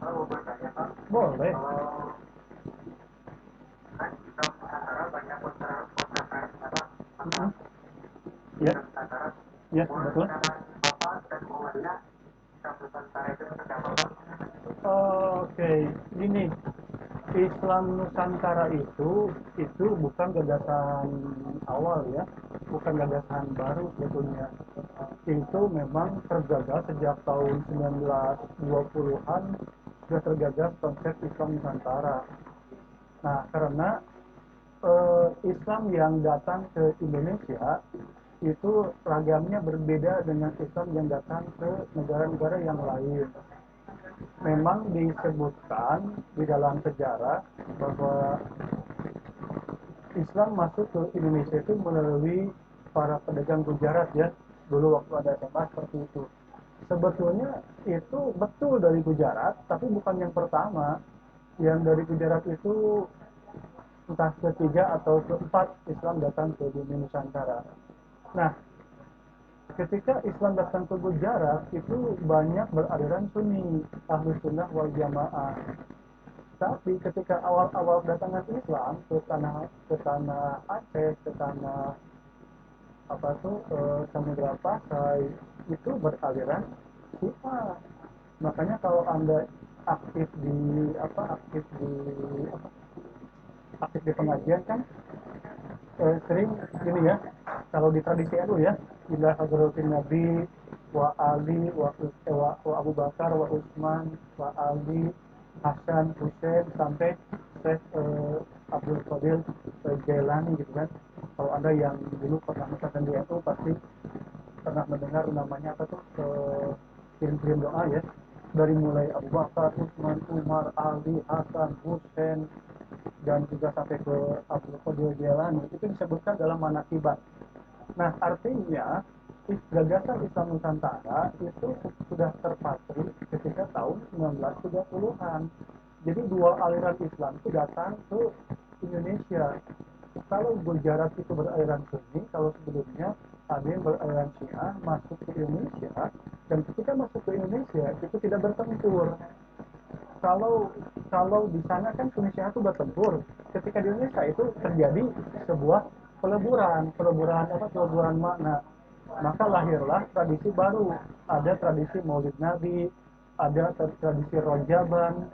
Kalau bertanya Pak, Boleh. kalau kan kita Nusantara banyak kota-kota apa Mm-mm. tentang Ya, Nusantara. ya Boleh betul. saran Bapak dan Muhammadiyah Islam Nusantara itu seperti apa Pak? Oke, gini, Islam Nusantara itu bukan gagasan awal ya, bukan gagasan baru sebetulnya. Itu memang tergagas sejak tahun 1920-an, sudah tergagas konsep Islam Nusantara. Nah, karena Islam yang datang ke Indonesia itu ragamnya berbeda dengan Islam yang datang ke negara-negara yang lain. Memang disebutkan di dalam sejarah bahwa Islam masuk ke Indonesia itu melalui para pedagang Gujarat ya. Dulu waktu ada SMA seperti itu. Sebetulnya itu betul dari Gujarat, tapi bukan yang pertama. Yang dari Gujarat itu entah ketiga atau keempat Islam datang ke bumi Nusantara. Nah, ketika Islam datang ke Gujarat itu banyak beraliran Sunni, ahlu sunnah wal jamaah. Tapi ketika awal-awal datangan Islam ke tanah Aceh, ke tanah apa tuh Samudra Pasai itu beraliran Syiah. Makanya kalau anda aktif di apa aktif di pengajian kan sering gini ya, kalau di tradisi NU ya, ila hadratin Nabi wa Ali wa Abu Bakar wa Utsman wa Ali Hasan Hussein sampai Syekh Abdul Qadir Jailani gitu kan. Kalau anda yang dulu pernah misalkan di NU pasti pernah mendengar namanya apa tuh kirim-kirim doa ya, dari mulai Abu Bakar, Utsman, Umar, Ali, Hasan, Hussein, dan juga sampai ke Abdul Qadir Jailani itu disebutkan dalam manakibat. Nah, artinya gagasan Islam Nusantara itu sudah terpatri ketika tahun 1930-an. Jadi dua aliran Islam itu datang ke Indonesia. Kalau Gujarat itu beraliran Sunni, kalau sebelumnya ada yang beraliran Syiah masuk ke Indonesia, dan ketika masuk ke Indonesia itu tidak bertempur. Kalau di sana kan Tunisia itu bertempur, ketika di Indonesia itu terjadi sebuah peleburan makna, maka lahirlah tradisi baru, ada tradisi Maulid Nabi, ada tradisi Rojaban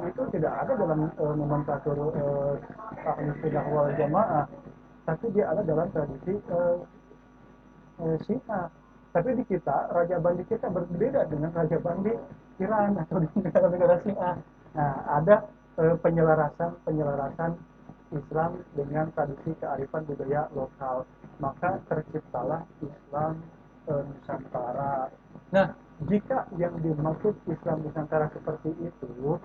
itu tidak ada dalam nomenklatur ahli sunnah wal jamaah, tapi dia ada dalam tradisi Syiah. Tapi di kita, Raja Bandi kita berbeda dengan Raja Bandi Iran atau di negara-negara Syiah. Nah, ada penyelarasan Islam dengan tradisi kearifan budaya lokal. Maka terciptalah Islam Nusantara. Nah, jika yang dimaksud Islam Nusantara seperti itu,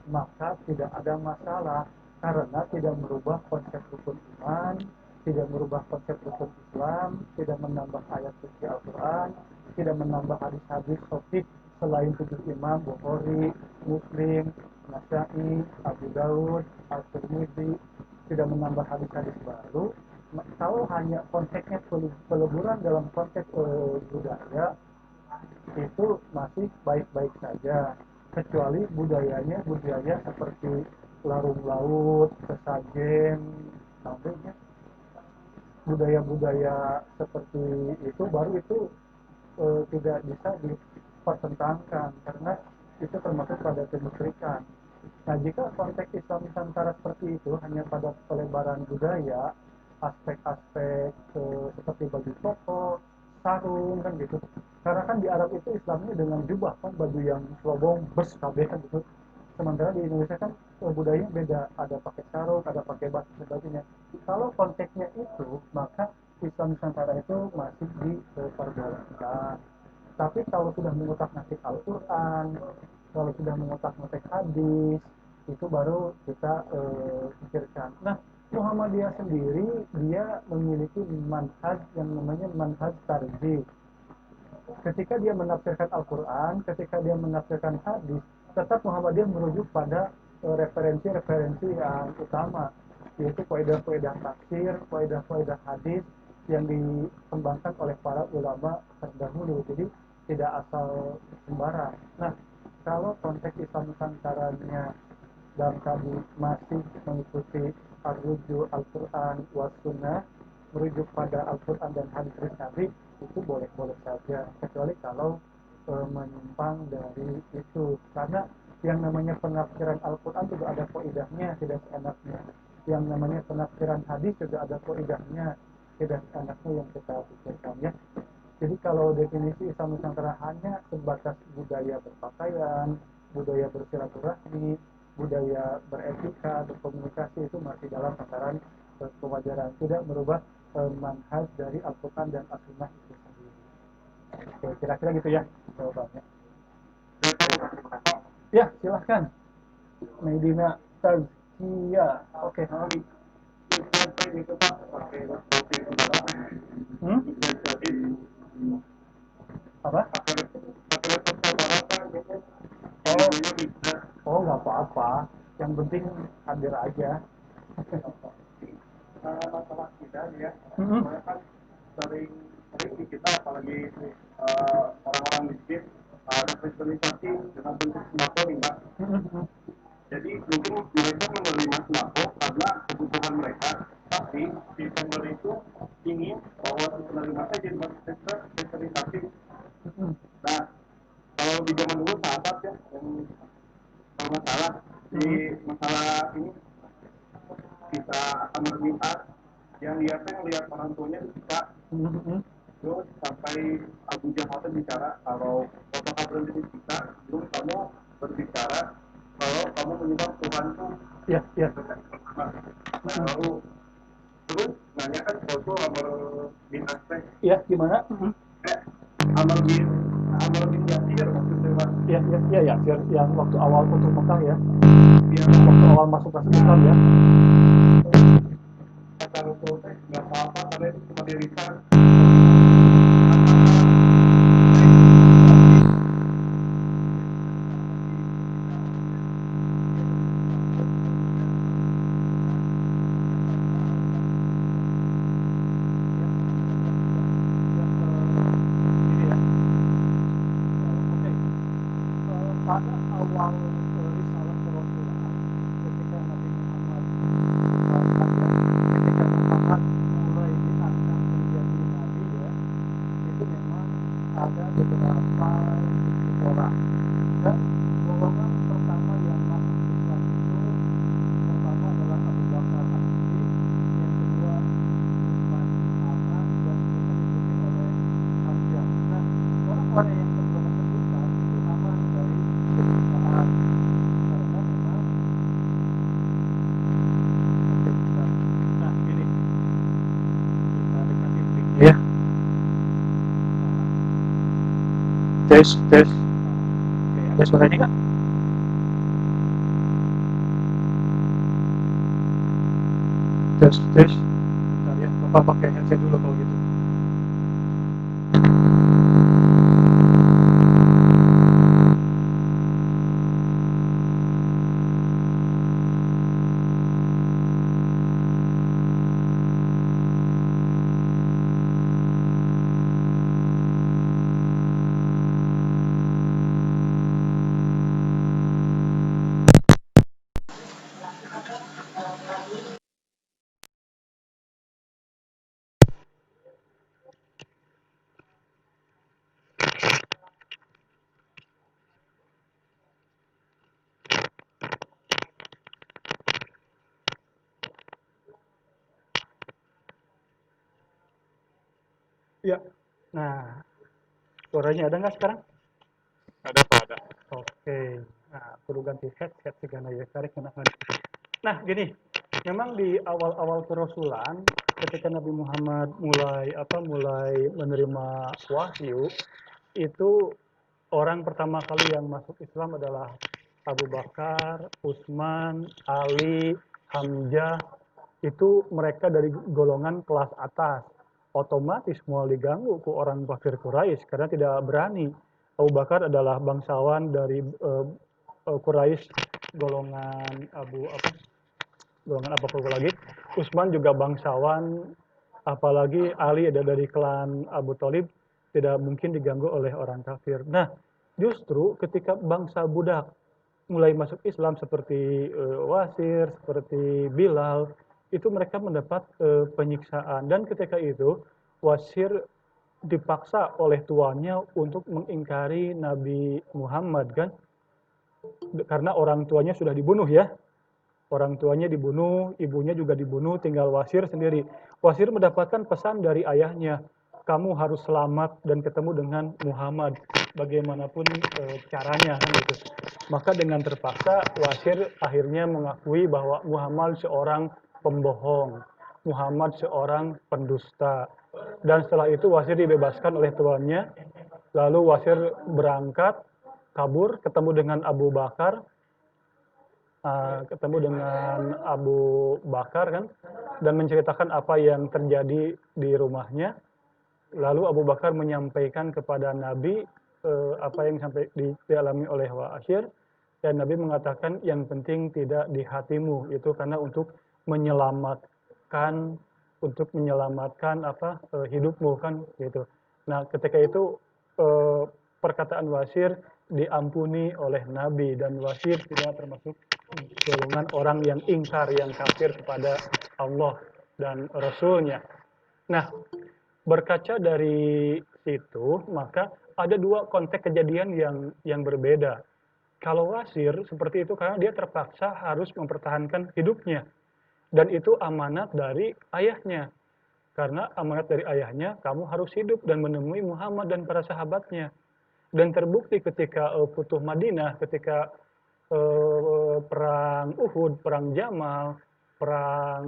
maka tidak ada masalah karena tidak merubah konsep rukun iman, tidak merubah konsep rukun Islam, tidak menambah ayat suci Al-Quran, tidak menambah hadis-hadis sahih selain tujuh imam Bukhari, Muslim, Nasai, Abu Daud, Al-Tirmidzi, tidak menambah hadis-hadis baru. Kalau hanya konteksnya peleburan dalam konteks budaya, itu masih baik-baik saja, kecuali budayanya budaya seperti larung laut, sesajen, namanya budaya-budaya seperti itu baru itu tidak bisa dipertentangkan karena itu termasuk pada kemusyrikan. Nah, jika konteks Islam Nusantara seperti itu hanya pada pelebaran budaya, aspek-aspek seperti baju koko, sarung kan gitu. Karena kan di Arab itu Islamnya dengan jubah kan, baju yang selobong bers kabeh kan gitu. Sementara di Indonesia kan budayanya beda, ada pakai sarung, ada pakai batik dan sebagainya. Kalau konteksnya itu, maka Islam Nusantara itu masih diperbolehkan. Tapi kalau sudah mengutak-ngatik Al-Quran, kalau sudah mengutak-ngatik hadis, itu baru kita pikirkan. Nah, Muhammadiyah sendiri dia memiliki manhaj yang namanya manhaj tarjih. Ketika dia menafsirkan Al-Quran, ketika dia menafsirkan hadis, tetap Muhammadiyah merujuk pada referensi-referensi yang utama, yaitu kaidah-kaidah tafsir, kaidah-kaidah hadis yang dikembangkan oleh para ulama terdahulu. Jadi tidak asal sembarang. Nah, kalau konteks Islam Nusantaranya dan tadi masih mengikuti ar-rujuk Al-Quran wa Sunnah, merujuk pada Al-Quran dan hadis Nabi, itu boleh-boleh saja, kecuali kalau menyimpang dari itu, karena yang namanya penafsiran Al-Quran juga ada kaidahnya, tidak seenaknya. Yang namanya penafsiran hadis juga ada kaidahnya, tidak seenaknya yang kita pikirkan, ya. Jadi kalau definisi Islam Nusantara hanya sebatas budaya berpakaian, budaya bersilaturahmi, budaya beretika, berkomunikasi, itu masih dalam tataran kewajaran, tidak merubah manhaj dari Al-Quran dan As-Sunnah itu sendiri. Oke, kira-kira gitu ya jawabannya. Ya, silahkan. Medina Tazkia. Oke. Hmm? Apa? Oh, oh nggak apa-apa. Yang penting hadir aja. Masalah kita ya, Mm-mm. soalnya kan sering sering di kita apalagi orang-orang miskin ada kristenisasi dengan bentuk sembako nih Mbak. Mm-mm. Jadi mungkin mereka menerima sembako karena kebutuhan mereka, tapi si pemberi itu ingin bahwa si penerima saya jadi masuk kristenisasi. Mm-mm. Nah, kalau di zaman dulu sahabat ya, yang kalau masalah di masalah ini kita Amr bin As yang dia lihat orang tuanya disiksa, Mm-mm. terus sampai Abu Jahal bicara kalau apakah berhenti disiksa belum kamu berbicara kalau kamu menyembah Tuhan tuh. Ya, ya. Lalu terus nanya kan kalau Amr bin As Ya, gimana? Mm-mm. Amr bin Yasir maksudnya Pak. Ya, ya, ya, ya. Yang waktu awal tutup Mekah ya. Dia Waktu awal masuk Islam ya. kata Rasul nggak apa-apa karena itu cuma dirikan. Pada awal risalah kerasulan, ketika Nabi Muhammad ketika Muhammad mulai diangkat menjadi nabi ya, itu memang ada beberapa orang, dan golongan pertama yang masuk Islam itu pertama adalah Abu Bakar As-Siddiq, yang kedua Utsman bin Affan, dan kemudian diikuti oleh Hamzah. Nah, orang-orang yang kedua tersebut itu aman dari kedustaan, karena memang nah ini kita dekati mic-nya ya. Tes tes. Oke, ada suaranya nggak? Tes tes. Bentar ya, Bapak pakai headset dulu kalau gitu. Ya. Nah, suaranya ada nggak sekarang? Ada Pak, ada. Oke. Nah, perlu ganti headset segala ya, tarik kena. Nah, gini, memang di awal-awal kerasulan, ketika Nabi Muhammad mulai menerima wahyu, itu orang pertama kali yang masuk Islam adalah Abu Bakar, Utsman, Ali, Hamzah. Itu mereka dari golongan kelas atas. Otomatis mau diganggu ke orang kafir Quraisy karena tidak berani. Abu Bakar adalah bangsawan dari Quraisy, golongan golongan apa lagi. Utsman juga bangsawan, apalagi Ali ada dari klan Abu Thalib. tidak mungkin diganggu oleh orang kafir. Nah, justru ketika bangsa budak mulai masuk Islam seperti Wasir, seperti Bilal, itu mereka mendapat penyiksaan. Dan ketika itu Wasir dipaksa oleh tuannya untuk mengingkari Nabi Muhammad kan, karena orang tuanya sudah dibunuh ya. Orang tuanya dibunuh, ibunya juga dibunuh, tinggal Wasir sendiri. Wasir mendapatkan pesan dari ayahnya, kamu harus selamat dan ketemu dengan Muhammad bagaimanapun caranya kan gitu. Maka dengan terpaksa Wasir akhirnya mengakui bahwa Muhammad seorang pembohong, Muhammad seorang pendusta. Dan setelah itu Wasir dibebaskan oleh tuannya. Lalu Wasir berangkat kabur, ketemu dengan Abu Bakar, kan, dan menceritakan apa yang terjadi di rumahnya. Lalu Abu Bakar menyampaikan kepada Nabi apa yang sampai dialami oleh Wa'asyir, dan Nabi mengatakan yang penting tidak di hatimu, itu karena menyelamatkan menyelamatkan hidupmu kan gitu. Nah, ketika itu perkataan Wasir diampuni oleh Nabi, dan Wasir tidak termasuk golongan orang yang ingkar, yang kafir kepada Allah dan Rasulnya. Nah, berkaca dari situ, maka ada dua konteks kejadian yang berbeda. Kalau Wasir seperti itu karena dia terpaksa harus mempertahankan hidupnya, dan itu amanat dari ayahnya. Karena amanat dari ayahnya, kamu harus hidup dan menemui Muhammad dan para sahabatnya. Dan terbukti ketika Futuh Madinah, ketika perang Uhud, perang Jamal, perang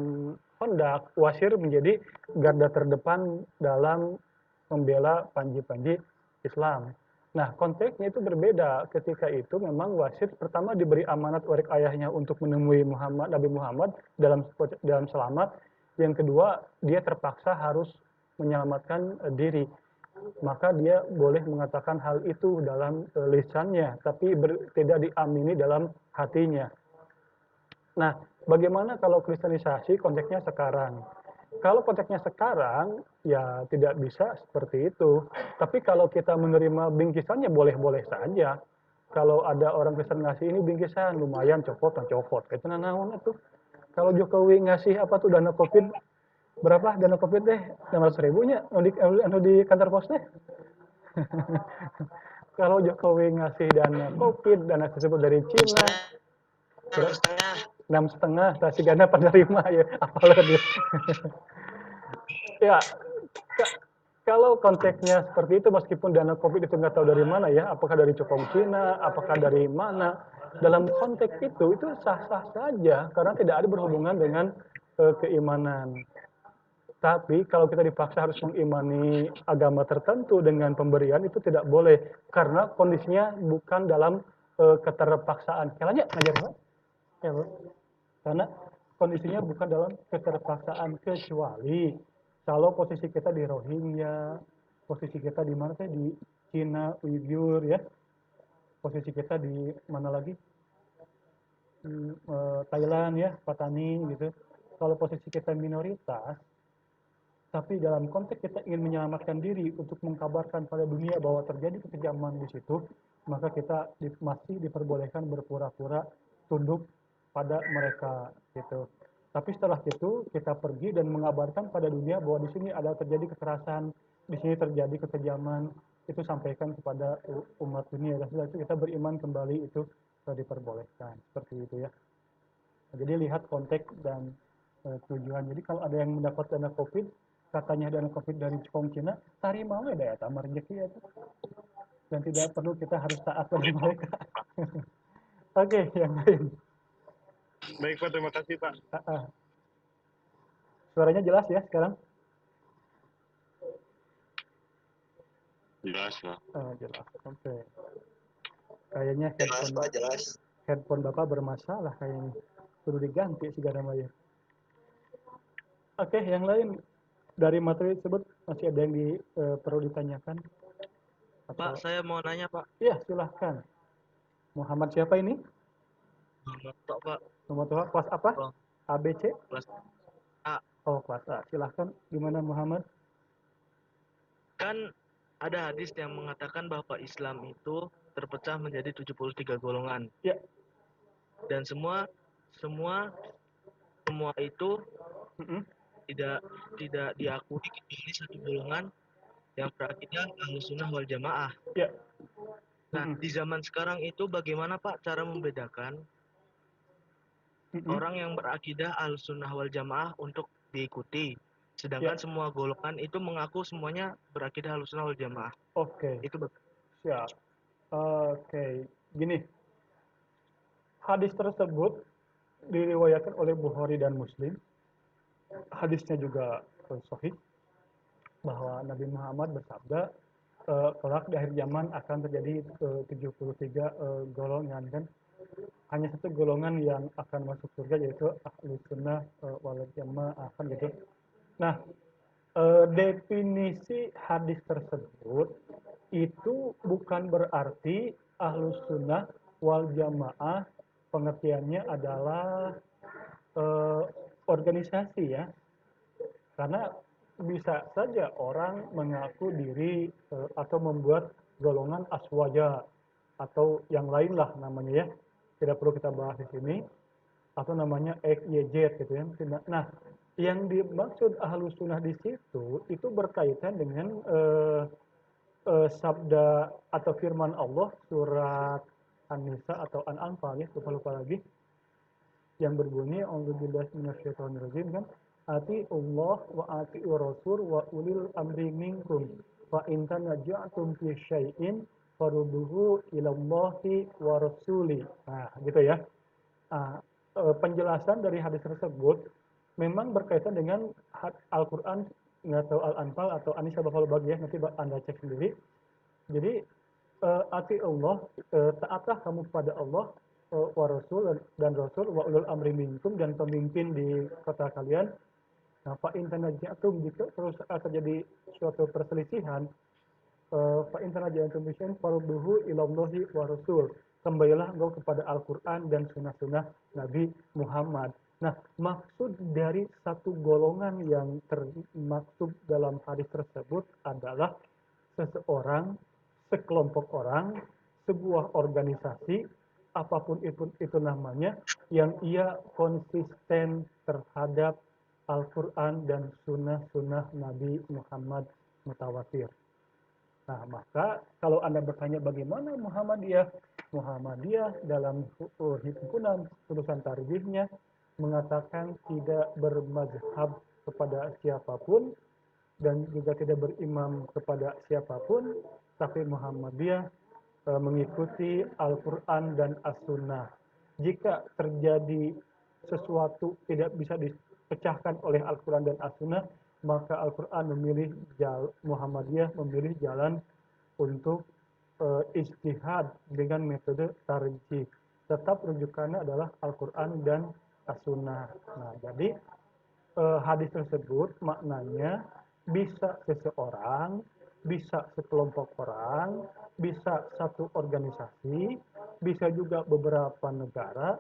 Khandaq, Wasir menjadi garda terdepan dalam membela panji-panji Islam. Nah, konteksnya itu berbeda. Ketika itu memang Wasir pertama diberi amanat oleh ayahnya untuk menemui Nabi Muhammad dalam selamat. Yang kedua, dia terpaksa harus menyelamatkan diri. Maka dia boleh mengatakan hal itu dalam lisannya, tapi tidak diamini dalam hatinya. Nah, bagaimana kalau kristenisasi konteksnya sekarang? Kalau konteksnya sekarang, ya tidak bisa seperti itu. Tapi kalau kita menerima bingkisannya boleh-boleh saja. Kalau ada orang Kristen ngasih ini bingkisan, lumayan copot, nah copot. Itu naon itu. Kalau Jokowi ngasih apa tuh dana COVID, berapa dana COVID deh? 600.000-nya di kantor pos deh. Kalau Jokowi ngasih dana COVID, dana tersebut dari Cina, 6,5. 6,5, kasih ganda penerima ya, apalagi. Ya, kalau konteksnya seperti itu, meskipun dana COVID itu nggak tahu dari mana ya, apakah dari cokong Cina, apakah dari mana, dalam konteks itu sah-sah saja, karena tidak ada berhubungan dengan keimanan. Tapi kalau kita dipaksa harus mengimani agama tertentu dengan pemberian, itu tidak boleh, karena kondisinya bukan dalam keterpaksaan. Kalanya ngajar Pak? Ya, Bu. Karena kondisinya bukan dalam keterpaksaan, kecuali kalau posisi kita di Rohingya, posisi kita di mana di Cina, Uyghur ya, posisi kita di mana lagi, Thailand ya, Patani gitu. Kalau posisi kita minoritas, tapi dalam konteks kita ingin menyelamatkan diri untuk mengkabarkan pada dunia bahwa terjadi kekejaman di situ, maka kita masih diperbolehkan berpura-pura tunduk pada mereka gitu. Tapi setelah itu kita pergi dan mengabarkan pada dunia bahwa di sini ada terjadi kekerasan, di sini terjadi kekejaman, itu sampaikan kepada umat dunia. Dan setelah itu kita beriman kembali, itu diperbolehkan. Seperti itu ya. Jadi lihat konteks dan tujuan. Jadi kalau ada yang mendapat dana COVID, katanya dana COVID dari Jepang Cina, tarima we daya tamar rezeki itu. Dan tidak perlu kita harus taat pada mereka. Oke, yang lain. Baik Pak, terima kasih Pak. Suaranya jelas ya sekarang? Jelas Pak. Jelas. Oke. Kayaknya Jelas Pak, jelas. Handphone Bapak bermasalah kayaknya. Perlu diganti segala macam. Oke, yang lain dari materi tersebut masih ada yang perlu ditanyakan? Pak, saya mau nanya Pak. Iya, silahkan. Muhammad siapa ini? Muhammad Tok Pak. Nomor tua kelas apa? Oh, ABC? kelas A. Oh, kelas A. Silahkan. Gimana Muhammad? Kan ada hadis yang mengatakan bahwa Islam itu terpecah menjadi 73 golongan. Ya. Dan semua itu Mm-mm. tidak diakui kecuali satu golongan yang berakidah Ahlussunnah wal Jamaah. Ya. Nah, Mm-mm. di zaman sekarang itu bagaimana Pak cara membedakan Mm-mm. orang yang berakidah Ahlussunnah wal Jamaah untuk diikuti, Ya. sedangkan semua golongan itu mengaku semuanya berakidah Ahlussunnah wal Jamaah. Oke. Itu Siap. Oke. Gini, hadis tersebut diriwayatkan oleh Bukhari dan Muslim. Hadisnya juga sahih bahwa Nabi Muhammad bersabda, kelak di akhir zaman akan terjadi 73 golongan kan. Hanya satu golongan yang akan masuk surga yaitu Ahlus Sunnah wal Jamaah kan gitu. Nah, definisi hadis tersebut itu bukan berarti Ahlus Sunnah wal Jamaah pengertiannya adalah eh, organisasi ya, karena bisa saja orang mengaku diri atau membuat golongan aswaja atau yang lain lah namanya ya, tidak perlu kita bahas di sini, atau namanya XYZ gitu ya. Nah, yang dimaksud ahlus sunnah di situ itu berkaitan dengan sabda atau firman Allah surat An-Nisa atau An-Anfal ya, lupa lagi, yang berbunyi A'udzubillahi minasyaitonirrajim kan, ati Allah wa ati rasul wa ulil amri minkum fa in tanaja'tum fi syai'in farudduhu ilallahi wa rasuli. Nah, gitu ya. Nah, penjelasan dari hadis tersebut memang berkaitan dengan Al-Qur'an, nggak tahu Al-Anfal atau An-Nisa bakal bagi ya, nanti Anda cek sendiri. Jadi ati Allah, taatlah kamu kepada Allah wa Rasul dan Rasul wa ulul amri minkum dan pemimpin di kota kalian. Nah, fa in tanaja'tum jika terus terjadi suatu perselisihan, fa in tanaja'tum bi syai'in farudduhu ilallahi wa Rasul. Kembalilah engkau kepada Al-Qur'an dan sunnah-sunnah Nabi Muhammad. Nah, maksud dari satu golongan yang termaksud dalam hadis tersebut adalah seseorang, sekelompok orang, sebuah organisasi, apapun itu namanya, yang ia konsisten terhadap Al-Quran dan sunnah-sunnah Nabi Muhammad mutawatir. Nah, maka kalau Anda bertanya bagaimana Muhammadiyah, Muhammadiyah dalam himpunan tulisan tarjihnya mengatakan tidak bermazhab kepada siapapun, dan juga tidak berimam kepada siapapun, tapi Muhammadiyah mengikuti Al-Quran dan As-Sunnah. Jika terjadi sesuatu tidak bisa dipecahkan oleh Al-Quran dan As-Sunnah, maka Al-Quran Muhammadiyah memilih jalan untuk ijtihad dengan metode tarjih. Tetap rujukannya adalah Al-Quran dan As-Sunnah. Nah, jadi hadis tersebut maknanya bisa seseorang, bisa sekelompok orang, bisa satu organisasi, bisa juga beberapa negara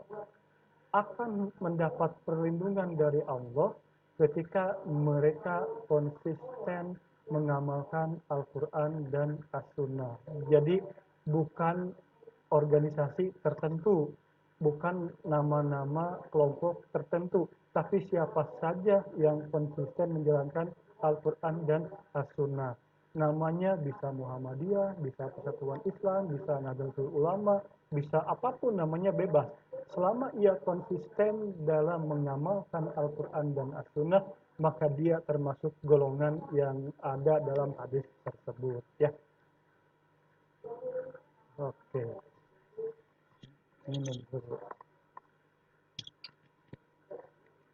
akan mendapat perlindungan dari Allah ketika mereka konsisten mengamalkan Al-Quran dan As-Sunnah. Jadi bukan organisasi tertentu, bukan nama-nama kelompok tertentu, tapi siapa saja yang konsisten menjalankan Al-Quran dan As-Sunnah. Namanya bisa Muhammadiyah, bisa Persatuan Islam, bisa Nahdlatul Ulama, bisa apapun namanya, bebas. Selama ia konsisten dalam mengamalkan Al-Quran dan As-Sunnah, maka dia termasuk golongan yang ada dalam hadis tersebut. Ya, oke. Ini dulu.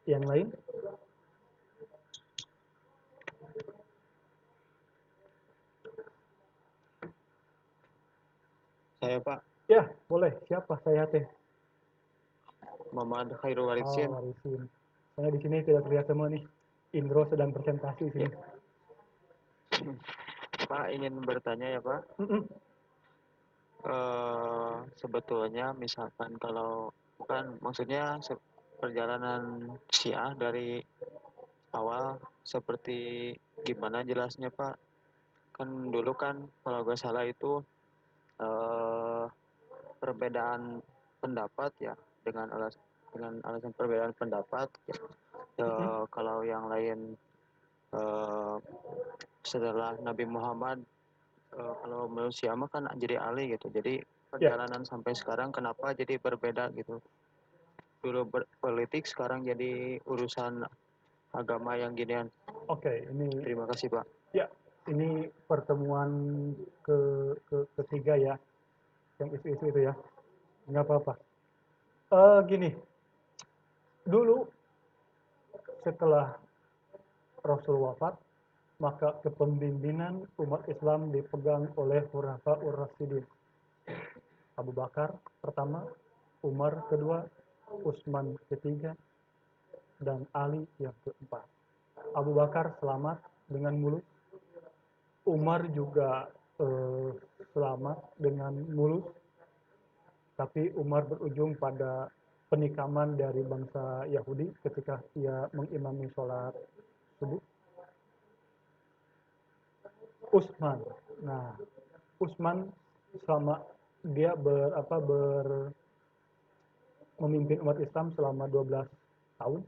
Yang lain? saya Pak, Ya, boleh. Siapa saya teh? Muhammad Khairul Oh, Warisin. Warisin. Saya di sini tidak terlihat semua nih. Indro sedang presentasi di sini. Pak ingin bertanya ya Pak. Mm-mm. Sebetulnya misalkan kalau bukan maksudnya perjalanan Syiah dari awal seperti gimana jelasnya Pak? kan dulu kan kalau gak salah itu perbedaan pendapat ya, dengan alasan perbedaan pendapat ya. Kalau yang lain setelah Nabi Muhammad, kalau menurut Syama kan jadi Ali gitu. Jadi perjalanan sampai sekarang kenapa jadi berbeda gitu. Dulu politik, sekarang jadi urusan agama yang ginian. Oke, ini Terima kasih Pak. ya, ini pertemuan ketiga ya, yang isu-isu itu ya. Nggak apa-apa. Gini, dulu setelah Rasul wafat, maka kepemimpinan umat Islam dipegang oleh Khulafaur Rasyidin. Abu Bakar pertama, Umar kedua, Utsman ketiga, dan Ali yang keempat. Abu Bakar selamat dengan mulus, Umar juga selamat dengan mulus, tapi Umar berujung pada penikaman dari bangsa Yahudi ketika ia mengimami sholat subuh. Utsman, nah Utsman selama dia memimpin umat Islam selama 12 tahun,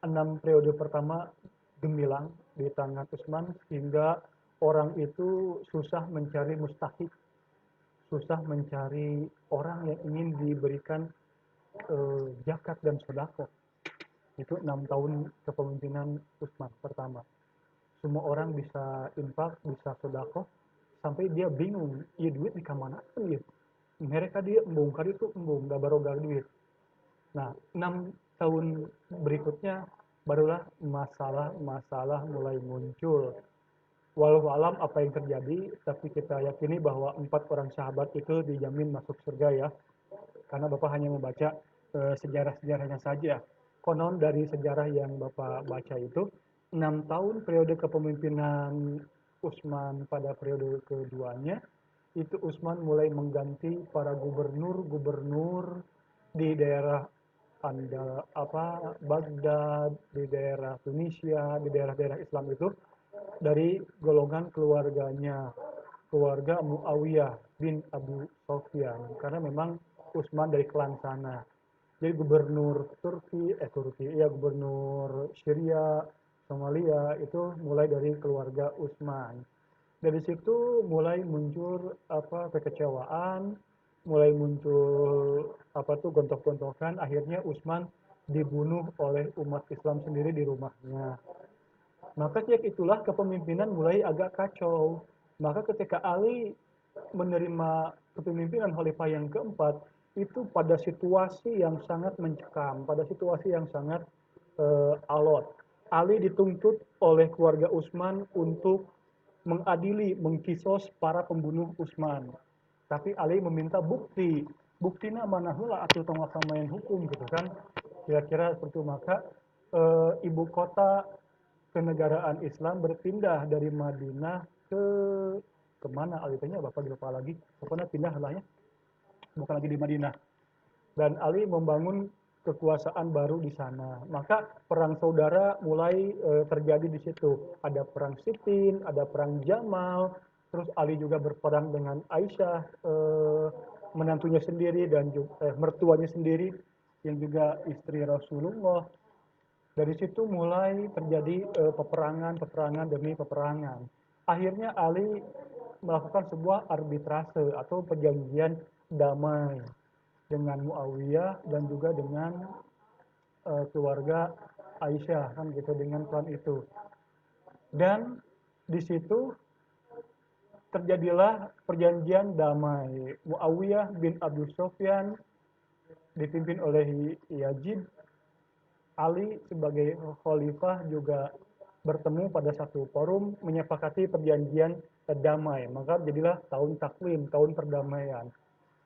6 periode pertama gemilang di tangan Utsman sehingga orang itu susah mencari mustahik, susah mencari orang yang ingin diberikan zakat dan sedekah. Itu 6 tahun kepemimpinan Utsman pertama. Semua orang bisa infak, bisa sedekah, sampai dia bingung, iya duit di kemana ya? Mereka dia membongkar itu dah baroga duit. Nah, 6 tahun berikutnya barulah masalah-masalah mulai muncul. Walau alam apa yang terjadi, tapi kita yakini bahwa 4 orang sahabat itu dijamin masuk surga ya. Karena Bapak hanya membaca sejarah-sejarahnya saja. Konon dari sejarah yang Bapak baca itu, 6 tahun periode kepemimpinan Utsman pada periode keduanya, itu Utsman mulai mengganti para gubernur-gubernur di daerah Baghdad, di daerah Tunisia, di daerah-daerah Islam itu dari golongan keluarganya, keluarga Muawiyah bin Abu Sofyan, karena memang Utsman dari klan sana. Jadi gubernur gubernur Syria, Somalia itu mulai dari keluarga Utsman. Dari situ mulai muncul kekecewaan, mulai muncul gontok-gontokan, akhirnya Utsman dibunuh oleh umat Islam sendiri di rumahnya. Maka sejak itulah kepemimpinan mulai agak kacau. Maka ketika Ali menerima kepemimpinan khalifah yang keempat, itu pada situasi yang sangat mencekam, pada situasi yang sangat alot. Ali dituntut oleh keluarga Utsman untuk mengadili, mengkisos para pembunuh Utsman. Tapi Ali meminta bukti. Buktinya mana heula atuh tong main hukum gitu kan. Kira-kira seperti itu. Maka ibu kota kenegaraan Islam berpindah dari Madinah ke kemana alitanya Bapak lupa lagi. Pokoknya pindah lah ya. Bukan lagi di Madinah. Dan Ali membangun kekuasaan baru di sana. Maka perang saudara mulai terjadi di situ. Ada perang Siffin, ada perang Jamal, terus Ali juga berperang dengan Aisyah, menantunya sendiri dan mertuanya sendiri yang juga istri Rasulullah. Dari situ mulai terjadi peperangan demi peperangan. Akhirnya Ali melakukan sebuah arbitrase atau perjanjian damai dengan Muawiyah dan juga dengan keluarga Aisyah kan gitu, dengan klan itu. Dan di situ terjadilah perjanjian damai. Muawiyah bin Abu Sufyan dipimpin oleh Yazid. Ali sebagai khalifah juga bertemu pada satu forum menyepakati perjanjian damai. Maka jadilah tahun takwim, tahun perdamaian.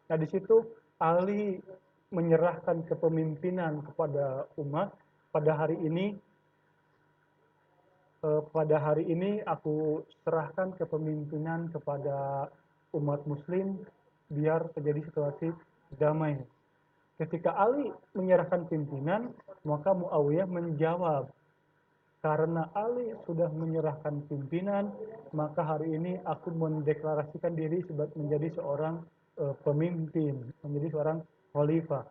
Nah di situ Ali menyerahkan kepemimpinan kepada umat. Pada hari ini aku serahkan kepemimpinan kepada umat muslim biar terjadi situasi damai. Ketika Ali menyerahkan pimpinan, maka Muawiyah menjawab, Karena Ali sudah menyerahkan pimpinan, maka hari ini aku mendeklarasikan diri menjadi seorang pemimpin, menjadi seorang khalifah.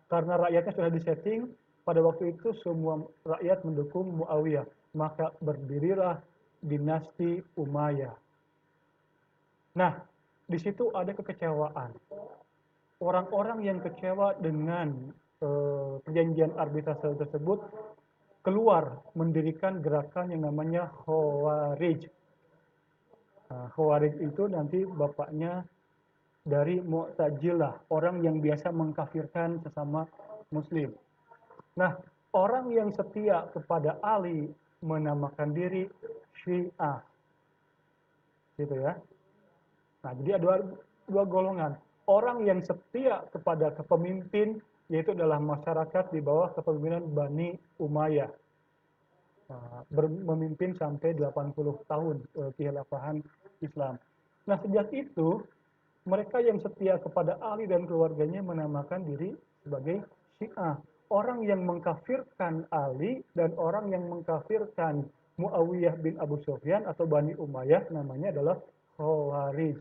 Karena rakyatnya sudah disetting, pada waktu itu semua rakyat mendukung Muawiyah, maka berdirilah dinasti Umayyah. Nah, di situ ada kekecewaan. Orang-orang yang kecewa dengan perjanjian arbitrase tersebut keluar mendirikan gerakan yang namanya Khawarij. Nah, Khawarij itu nanti bapaknya dari Mu'tazilah, orang yang biasa mengkafirkan sesama muslim. Nah, orang yang setia kepada Ali menamakan diri Syiah. Gitu ya. Nah, jadi ada dua golongan. Orang yang setia kepada kepemimpin, yaitu adalah masyarakat di bawah kepemimpinan Bani Umayyah. Memimpin sampai 80 tahun kehilafahan Islam. Nah, sejak itu mereka yang setia kepada Ali dan keluarganya menamakan diri sebagai Syiah. Orang yang mengkafirkan Ali dan orang yang mengkafirkan Muawiyah bin Abu Sufyan atau Bani Umayyah namanya adalah Khawarij.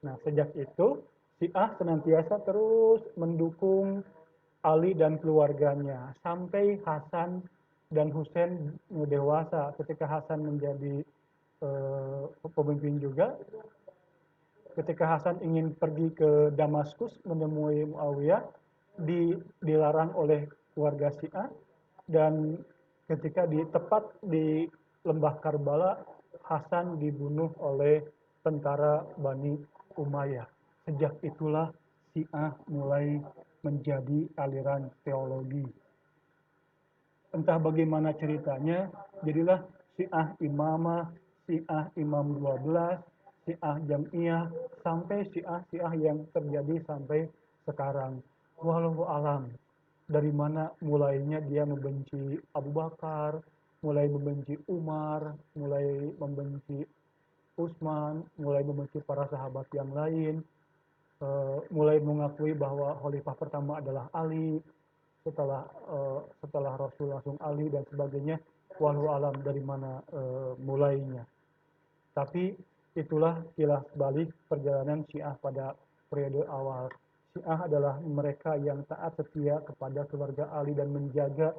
Nah, sejak itu Syiah senantiasa terus mendukung Ali dan keluarganya sampai Hasan dan Husain dewasa. Ketika Hasan menjadi pemimpin juga, ketika Hasan ingin pergi ke Damaskus menemui Muawiyah, dilarang oleh warga Syiah, dan ketika tepat di lembah Karbala, Hasan dibunuh oleh tentara Bani Umayyah. Sejak itulah Syiah mulai menjadi aliran teologi. Entah bagaimana ceritanya, jadilah Syiah Imamah, Syiah Imam 12, Syiah Jam'iyah, sampai Syiah yang terjadi sampai sekarang. Walau alam, dari mana mulainya dia membenci Abu Bakar, mulai membenci Umar, mulai membenci Utsman, mulai membenci para sahabat yang lain, mulai mengakui bahwa khalifah pertama adalah Ali, setelah Rasul langsung Ali dan sebagainya. Walau alam dari mana mulainya. Tapi itulah kilas balik perjalanan Syiah pada periode awal. Syiah adalah mereka yang taat setia kepada keluarga Ali dan menjaga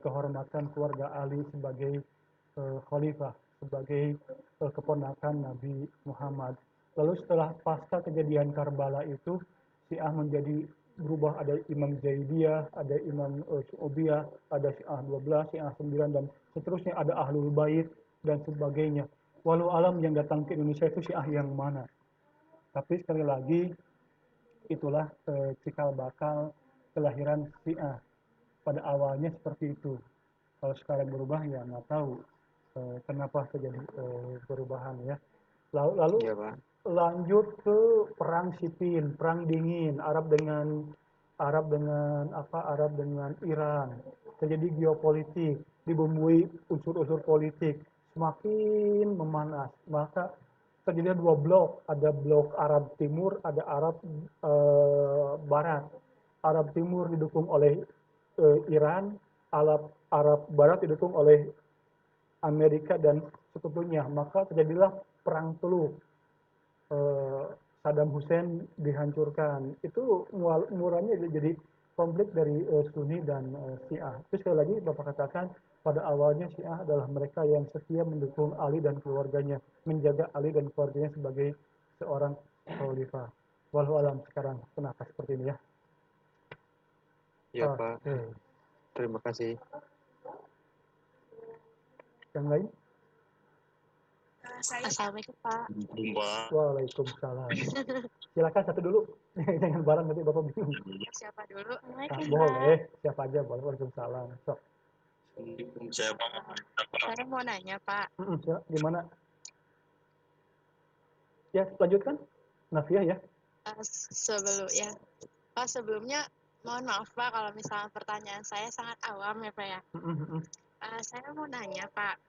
kehormatan keluarga Ali sebagai khalifah, sebagai keponakan Nabi Muhammad. Lalu setelah pasca kejadian Karbala itu, Syiah menjadi berubah, ada Imam Zaidiyah, ada Imam Syu'ubiyah, ada Syiah 12, Syiah 9, dan seterusnya, ada Ahlul Bait, dan sebagainya. Walau alam yang datang ke Indonesia itu Syiah yang mana. Tapi sekali lagi, itulah cikal bakal kelahiran Syiah. Pada awalnya seperti itu. Kalau sekarang berubah ya nggak tahu kenapa terjadi perubahan ya. Lalu Iya, Pak. lanjut ke perang sipil, perang dingin, Arab dengan Iran. Terjadi geopolitik, dibumbui unsur-unsur politik, semakin memanas. Maka terjadi dua blok, ada blok Arab Timur, ada Arab Barat. Arab Timur didukung oleh Iran, Arab Barat didukung oleh Amerika dan sekutunya. Maka terjadilah perang Teluk. Saddam Hussein dihancurkan. Itu mulanya jadi konflik dari Sunni dan Syiah. Itu sekali lagi Bapak katakan, pada awalnya Syiah adalah mereka yang setia mendukung Ali dan keluarganya, menjaga Ali dan keluarganya sebagai seorang khalifah. Walau alam sekarang kenapa seperti ini ya. Iya, Pak. Terima kasih. Yang lain? Assalamualaikum Pak. Waalaikumsalam. Silakan satu dulu. Jangan bareng nanti Bapak bingung. Siapa dulu? Nah, boleh, siapa aja boleh. Waalaikumsalam. Sok. Saya mau nanya Pak. Gimana? Ya, lanjutkan. Nafiah ya. Pak, sebelumnya mohon maaf Pak kalau misalnya pertanyaan saya sangat awam ya Pak ya. Saya mau nanya Pak,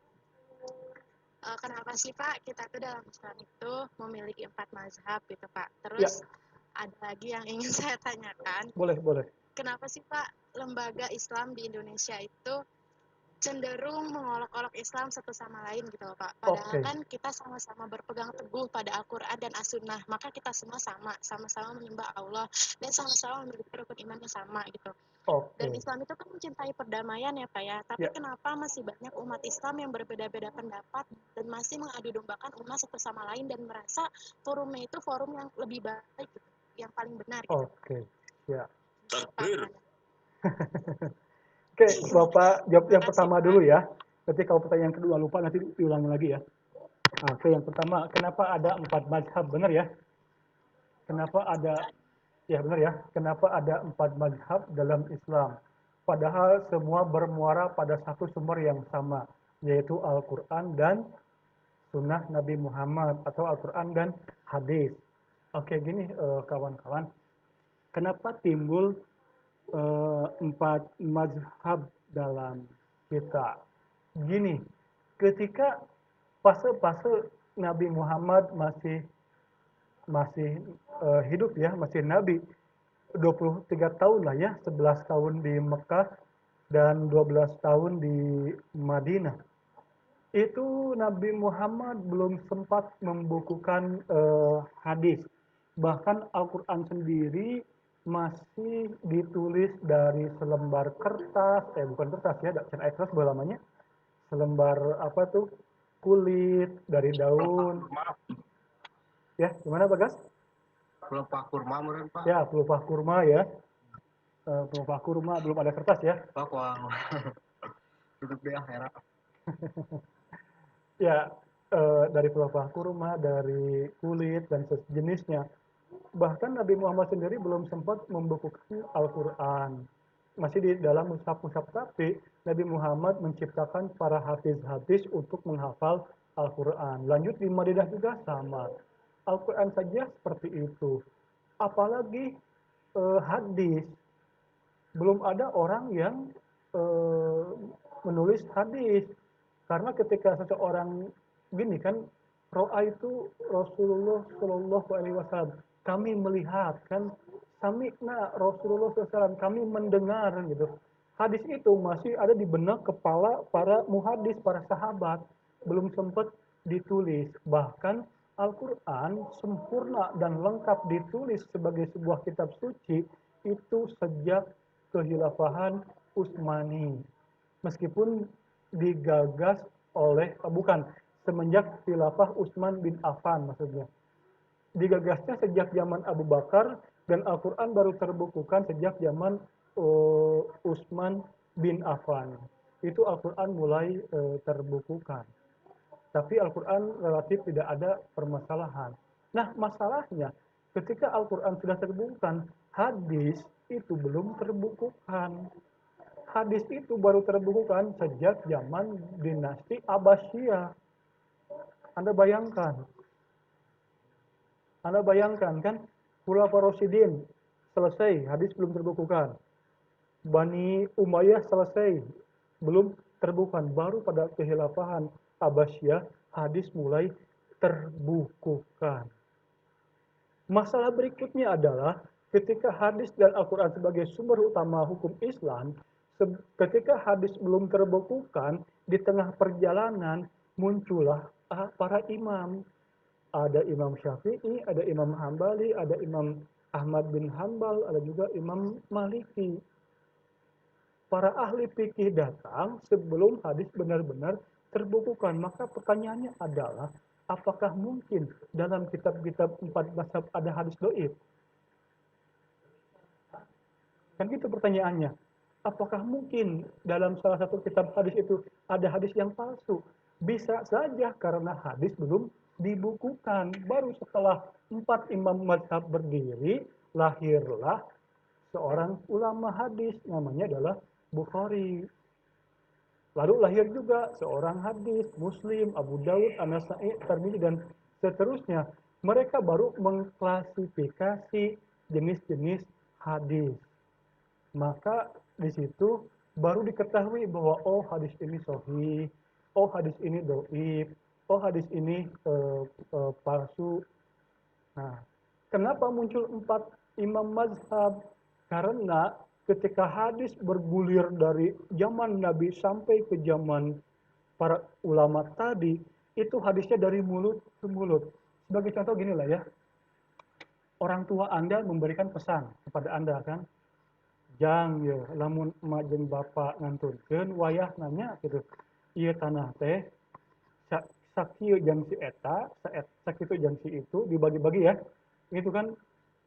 kenapa sih Pak kita tuh dalam Islam itu memiliki 4 mazhab gitu Pak. Terus ada lagi yang ingin saya tanyakan. Boleh. Kenapa sih Pak lembaga Islam di Indonesia itu cenderung mengolok-olok Islam satu sama lain gitu loh Pak. Padahal Oke. kan kita sama-sama berpegang teguh pada Al-Quran dan As-Sunnah. Maka kita semua sama-sama menyembah Allah dan sama-sama memiliki rukun iman yang sama gitu. Dan Oke. Islam itu kan mencintai perdamaian ya Pak ya. Tapi Ya. kenapa masih banyak umat Islam yang berbeda-beda pendapat dan masih mengadu dombakan umat satu sama lain dan merasa forumnya itu forum yang lebih baik gitu, yang paling benar gitu. Oke. Ya. Takbir. Oke, Bapak jawab yang Makasih, pertama Pak. dulu ya. Nanti kalau pertanyaan kedua lupa nanti diulangi lagi ya. Oke, yang pertama, kenapa ada 4 mazhab? Benar ya? Kenapa ada, ya benar ya, kenapa ada 4 mazhab dalam Islam? Padahal semua bermuara pada satu sumber yang sama, yaitu Al-Quran dan Sunnah Nabi Muhammad, atau Al-Quran dan hadis. Oke, gini kawan-kawan, kenapa timbul 4 mazhab dalam kita? Gini, ketika fase-fase Nabi Muhammad masih hidup ya, masih Nabi, 23 tahun lah ya, 11 tahun di Mekah dan 12 tahun di Madinah. Itu Nabi Muhammad belum sempat membukukan hadis. Bahkan Al-Quran sendiri masih ditulis dari selembar kertas, bukan kertas ya, tidak kertas namanya, selembar apa tuh, kulit dari daun. Ya, gimana Bagas? Pelepah kurma meren Pak. Ya, pelupa kurma ya. Pelupa kurma, belum ada kertas ya. Pak wang. Tutup deh akhirnya. Ya, dari pelupa kurma, dari kulit dan sejenisnya. Bahkan Nabi Muhammad sendiri belum sempat membukukan Al-Quran. Masih di dalam mushaf-mushaf, tapi Nabi Muhammad menciptakan para hafiz-hafiz untuk menghafal Al-Quran. Lanjut di Madinah juga sama. Al-Quran saja seperti itu. Apalagi hadis. Belum ada orang yang menulis hadis. Karena ketika seseorang gini kan, ro'a itu Rasulullah Shallallahu Alaihi Wasallam. Kami melihat kan, sami'na Rasulullah SAW, kami mendengar gitu. Hadis itu masih ada di benak kepala para muhadis, para sahabat, belum sempat ditulis. Bahkan Al-Quran sempurna dan lengkap ditulis sebagai sebuah kitab suci itu sejak kehilafahan Utsmani. Meskipun digagas oleh, bukan, semenjak khilafah Utsman bin Affan maksudnya. Digagasnya sejak zaman Abu Bakar dan Al-Quran baru terbukukan sejak zaman Utsman bin Affan. Itu Al-Quran mulai terbukukan. Tapi Al-Quran relatif tidak ada permasalahan. Nah, masalahnya ketika Al-Quran sudah terbukukan, hadis itu belum terbukukan. Hadis itu baru terbukukan sejak zaman dinasti Abbasiyah. Anda bayangkan kan, Khulafaur Rasyidin selesai, hadis belum terbukukan. Bani Umayyah selesai, belum terbukukan. Baru pada kehilafahan Abbasiyah, hadis mulai terbukukan. Masalah berikutnya adalah ketika hadis dan Al-Quran sebagai sumber utama hukum Islam, ketika hadis belum terbukukan, di tengah perjalanan muncullah para imam. Ada Imam Syafi'i, ada Imam Hambali, ada Imam Ahmad bin Hambal, ada juga Imam Maliki. Para ahli fikih datang sebelum hadis benar-benar terbukukan. Maka pertanyaannya adalah, apakah mungkin dalam kitab-kitab 4 mazhab ada hadis dhaif? Kan gitu pertanyaannya. Apakah mungkin dalam salah satu kitab hadis itu ada hadis yang palsu? Bisa saja karena hadis belum dibukukan. Baru setelah 4 imam mazhab berdiri, lahirlah seorang ulama hadis, namanya adalah Bukhari. Lalu lahir juga seorang hadis, Muslim, Abu Daud, An-Nasa'i, Tirmidzi, dan seterusnya. Mereka baru mengklasifikasi jenis-jenis hadis. Maka di situ baru diketahui bahwa oh hadis ini sahih, oh hadis ini dhaif, oh hadis ini palsu. Nah, kenapa muncul 4 imam mazhab? Karena ketika hadis bergulir dari zaman Nabi sampai ke zaman para ulama tadi, itu hadisnya dari mulut ke mulut. Sebagai contoh gini lah ya, orang tua Anda memberikan pesan kepada Anda kan, jang ya, lamun emak jeung bapak nganturkeun wayah nanya gitu. Ieu tanah teh sakieu jang si eta, sakitu jang si itu dibagi-bagi ya. Itu kan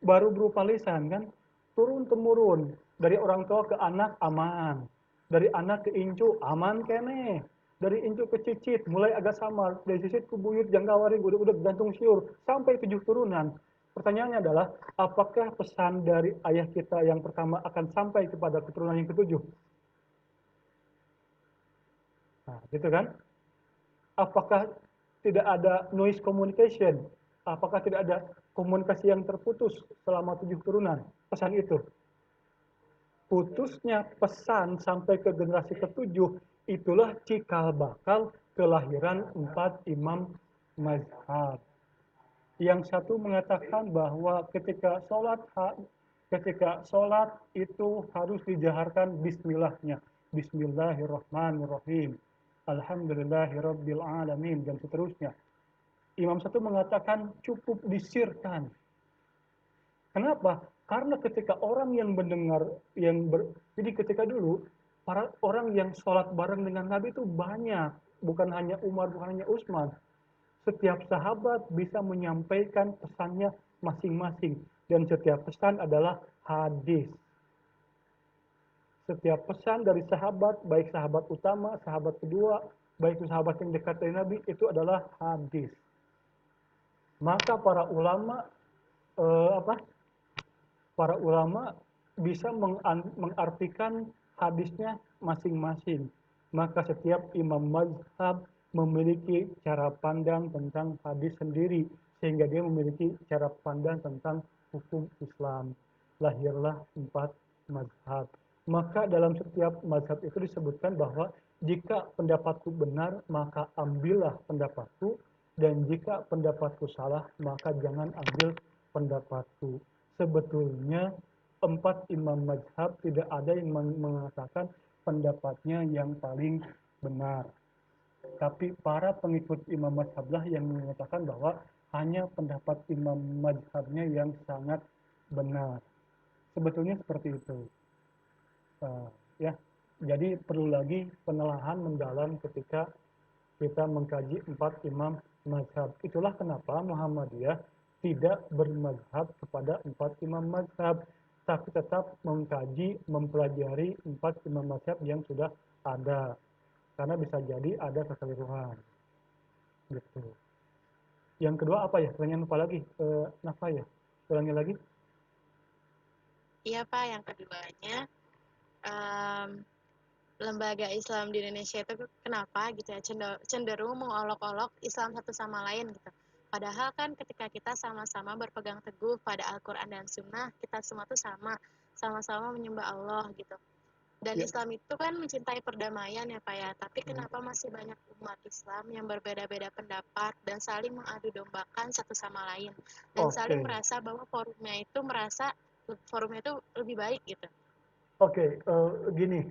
baru berupa lisan kan, turun temurun dari orang tua ke anak aman, dari anak ke incu aman kene, dari incu ke cicit mulai agak samar, dari cicit ke buyut jangkawari udah gantung siur sampai 7 turunan. Pertanyaannya adalah, apakah pesan dari ayah kita yang pertama akan sampai kepada keturunan yang ketujuh? Nah, gitu kan? Apakah tidak ada noise communication? Apakah tidak ada komunikasi yang terputus selama 7 turunan? Pesan itu. Putusnya pesan sampai ke generasi ketujuh, itulah cikal bakal kelahiran 4 imam mazhab. Yang satu mengatakan bahwa ketika sholat itu harus dijaharkan bismillahnya. Bismillahirrahmanirrahim. Alhamdulillahirabbil alamin dan seterusnya. Imam satu mengatakan cukup disirkan. Kenapa? Karena ketika orang yang mendengar jadi ketika dulu para orang yang sholat bareng dengan Nabi itu banyak, bukan hanya Umar, bukan hanya Utsman. Setiap sahabat bisa menyampaikan pesannya masing-masing. Dan setiap pesan adalah hadis. Setiap pesan dari sahabat, baik sahabat utama, sahabat kedua, baik itu sahabat yang dekat dari Nabi, itu adalah hadis. Maka para ulama para ulama bisa mengartikan hadisnya masing-masing. Maka setiap imam mazhab memiliki cara pandang tentang hadis sendiri, sehingga dia memiliki cara pandang tentang hukum Islam. Lahirlah 4 mazhab. Maka dalam setiap mazhab itu disebutkan bahwa jika pendapatku benar, maka ambillah pendapatku, dan jika pendapatku salah, maka jangan ambil pendapatku. Sebetulnya 4 imam mazhab tidak ada yang mengatakan pendapatnya yang paling benar. Tapi para pengikut imam mazhablah yang mengatakan bahwa hanya pendapat imam mazhabnya yang sangat benar. Sebetulnya seperti itu. Ya, jadi perlu lagi penelaahan mendalam ketika kita mengkaji 4 imam mazhab. Itulah kenapa Muhammadiyah tidak bermazhab kepada 4 imam mazhab, tapi tetap mengkaji, mempelajari 4 imam mazhab yang sudah ada. Karena bisa jadi ada kekeliruan. Gitu. Yang kedua apa ya? Pertanyaan apa lagi? Nafa ya? Ulangi lagi. Iya Pak, yang keduanya lembaga Islam di Indonesia itu kenapa gitu ya cenderung mengolok-olok Islam satu sama lain gitu. Padahal kan ketika kita sama-sama berpegang teguh pada Al-Quran dan Sunnah, kita semua tuh sama-sama menyembah Allah gitu. Dan Ya. Islam itu kan mencintai perdamaian ya Pak ya, tapi kenapa masih banyak umat Islam yang berbeda-beda pendapat dan saling mengadu dombakan satu sama lain, dan saling merasa bahwa forumnya itu lebih baik gitu. Gini,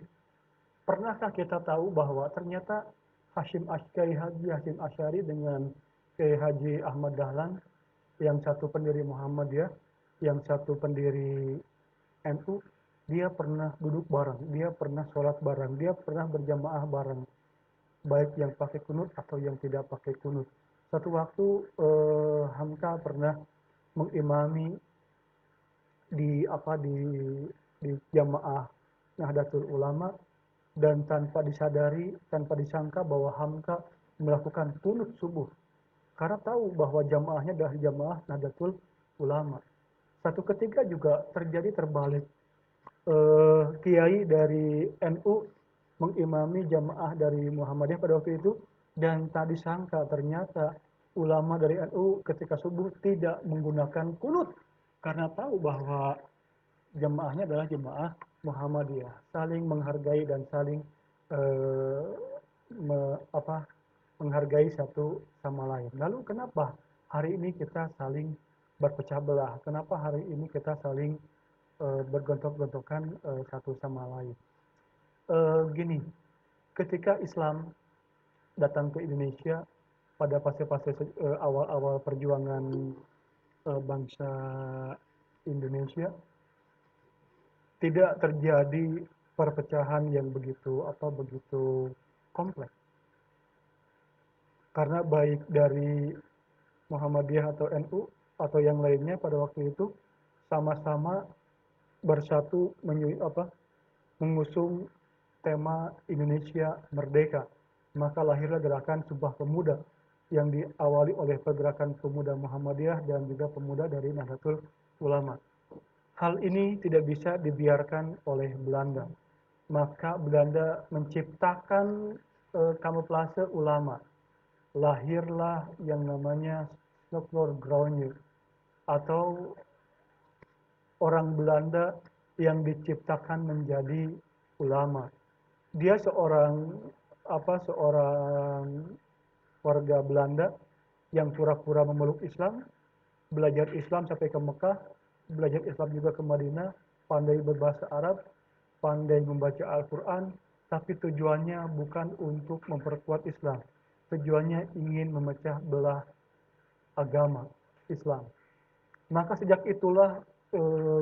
pernahkah kita tahu bahwa ternyata Kiai Haji Hashim Asy'ari dengan Kiai Haji Ahmad Dahlan, yang satu pendiri Muhammadiyah, yang satu pendiri NU, dia pernah duduk bareng, dia pernah sholat bareng, dia pernah berjamaah bareng, baik yang pakai kunut atau yang tidak pakai kunut. Satu waktu Hamka pernah mengimami di jamaah Nahdlatul Ulama, dan tanpa disadari, tanpa disangka bahwa Hamka melakukan kunut subuh karena tahu bahwa jamaahnya adalah jamaah Nahdlatul Ulama. Satu ketika juga terjadi terbalik, kiai dari NU mengimami jamaah dari Muhammadiyah pada waktu itu, dan tak disangka ternyata ulama dari NU ketika subuh tidak menggunakan kunut karena tahu bahwa jamaahnya adalah jamaah Muhammadiyah, saling menghargai dan saling menghargai satu sama lain. Lalu kenapa hari ini kita saling berpecah belah? Kenapa hari ini kita saling bergontok-gontokan satu sama lain. Gini, ketika Islam datang ke Indonesia pada fase-fase awal-awal perjuangan bangsa Indonesia, tidak terjadi perpecahan yang begitu kompleks. Karena baik dari Muhammadiyah atau NU atau yang lainnya pada waktu itu sama-sama bersatu mengusung tema Indonesia Merdeka. Maka lahirlah gerakan Sumpah Pemuda yang diawali oleh pergerakan pemuda Muhammadiyah dan juga pemuda dari Nahdlatul Ulama. Hal ini tidak bisa dibiarkan oleh Belanda. Maka Belanda menciptakan kamuflase ulama. Lahirlah yang namanya Snoeckler Groningen atau orang Belanda yang diciptakan menjadi ulama. Dia seorang warga Belanda yang pura-pura memeluk Islam, belajar Islam sampai ke Mekah, belajar Islam juga ke Madinah, pandai berbahasa Arab, pandai membaca Al-Quran, tapi tujuannya bukan untuk memperkuat Islam. Tujuannya ingin memecah belah agama Islam. Maka sejak itulah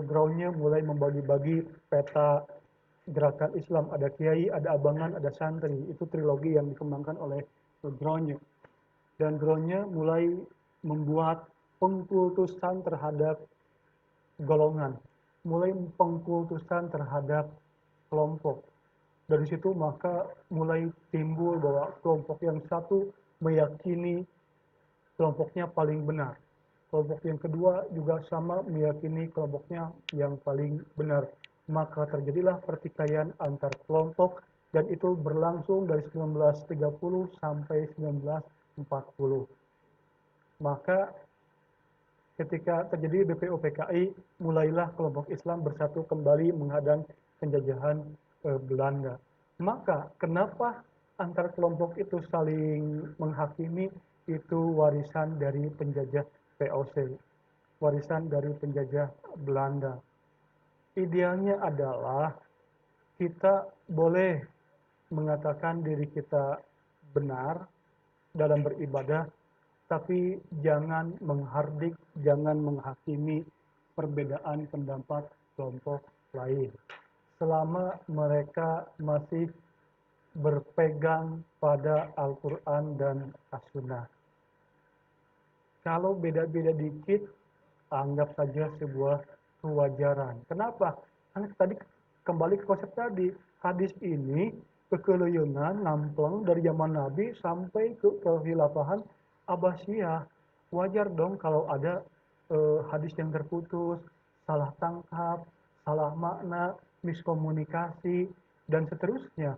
groundnya mulai membagi-bagi peta gerakan Islam. Ada kiai, ada abangan, ada santri. Itu trilogi yang dikembangkan oleh groundnya. Dan groundnya mulai membuat pengkultusan terhadap golongan, mulai pengkultusan terhadap kelompok. Dari situ maka mulai timbul bahwa kelompok yang satu meyakini kelompoknya paling benar. Kelompok yang kedua juga sama meyakini kelompoknya yang paling benar. Maka terjadilah pertikaian antar kelompok dan itu berlangsung dari 1930 sampai 1940. Maka ketika terjadi BPO-PKI, mulailah kelompok Islam bersatu kembali menghadang penjajahan Belanda. Maka kenapa antar kelompok itu saling menghakimi? Itu warisan dari penjajah VOC, warisan dari penjajah Belanda. Idealnya adalah kita boleh mengatakan diri kita benar dalam beribadah, tapi jangan menghardik, jangan menghakimi perbedaan pendapat kelompok lain. Selama mereka masih berpegang pada Al-Quran dan As-Sunnah. Kalau beda-beda dikit, anggap saja sebuah kewajaran. Kenapa? Karena tadi kembali ke konsep tadi, hadis ini kekeluyunan nampleng dari zaman Nabi sampai ke kehilafahan Abbasiyah. Wajar dong kalau ada hadis yang terputus, salah tangkap, salah makna, miskomunikasi, dan seterusnya.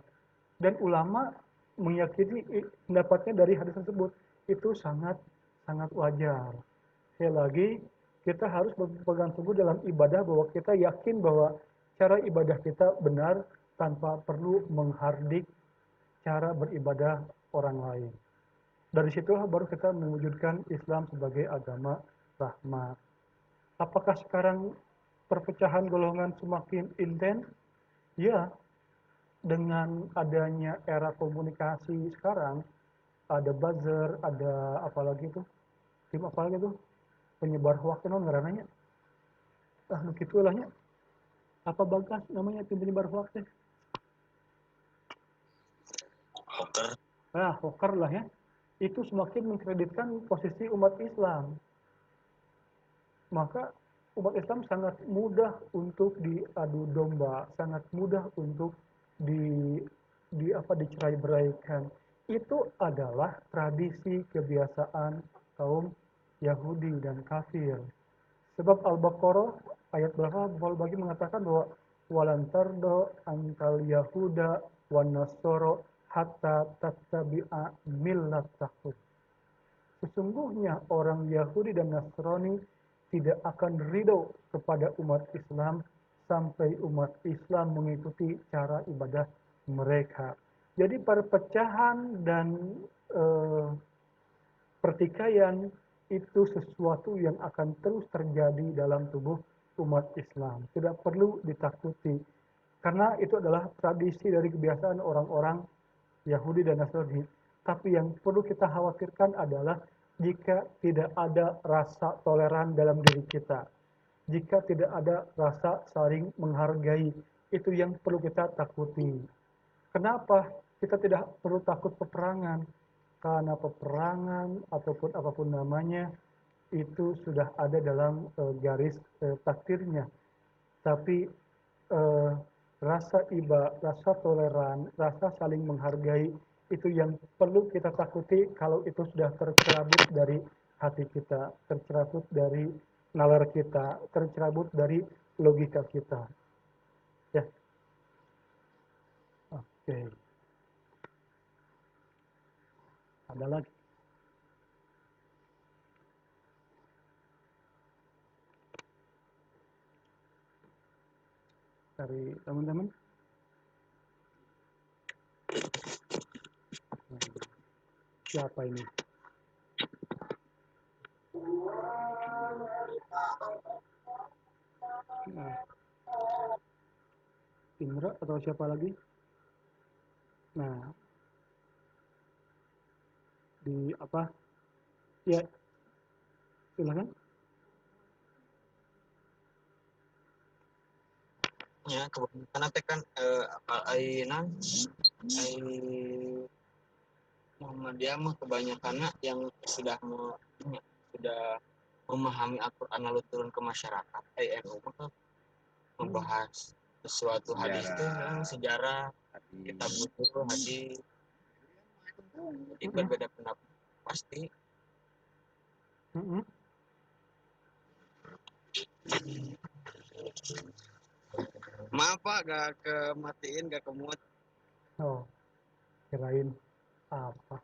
Dan ulama meyakini pendapatnya dari hadis tersebut. Itu sangat wajar. Sekali lagi, kita harus berpegang teguh dalam ibadah bahwa kita yakin bahwa cara ibadah kita benar tanpa perlu menghardik cara beribadah orang lain. Dari situlah baru kita mewujudkan Islam sebagai agama rahmat. Apakah sekarang perpecahan golongan semakin intens? Ya, dengan adanya era komunikasi sekarang, ada buzzer, ada apalagi tuh, tim apalagi tuh, penyebar hoax non ngarananya. Nu kitu lahnya. Apa bagas namanya tim penyebar hoax teh? Hoker. Nah, hoax lah ya. Itu semakin mengkreditkan posisi umat Islam. Maka umat Islam sangat mudah untuk diadu domba, sangat mudah untuk dicerai-beraikan. Itu adalah tradisi kebiasaan kaum Yahudi dan kafir. Sebab Al-Baqarah ayat berapa bagi mengatakan bahwa walan tardo antal Yahuda wan Nasoro hatta tattabi'a millatahum. Sesungguhnya orang Yahudi dan Nasrani tidak akan ridho kepada umat Islam sampai umat Islam mengikuti cara ibadah mereka. Jadi perpecahan dan pertikaian itu sesuatu yang akan terus terjadi dalam tubuh umat Islam, tidak perlu ditakuti. Karena itu adalah tradisi dari kebiasaan orang-orang Yahudi dan Nasrani. Tapi yang perlu kita khawatirkan adalah jika tidak ada rasa toleran dalam diri kita. Jika tidak ada rasa saling menghargai, itu yang perlu kita takuti. Kenapa kita tidak perlu takut peperangan? Karena peperangan ataupun apapun namanya itu sudah ada dalam garis takdirnya. Tapi eh, rasa iba, rasa toleran, rasa saling menghargai itu yang perlu kita takuti kalau itu sudah tercerabut dari hati kita, tercerabut dari nalar kita, tercerabut dari logika kita. Ya, oke. Ada lagi? Dari teman-teman? Siapa ini? Nah, Indra atau siapa lagi? Nah, di apa? Ya, silakan. Ya kebanyakan teh kan ayeuna ai Muhammadiyah mah kebanyakan yang sudah memahami Al-Qur'an lalu turun ke masyarakat. NU mah membahas sesuatu hadis itu sejarah kita butuh hadis, jadi berbeda pendapat pasti. Maaf Pak, gak kematiin, gak kemut. Oh, kirain apa?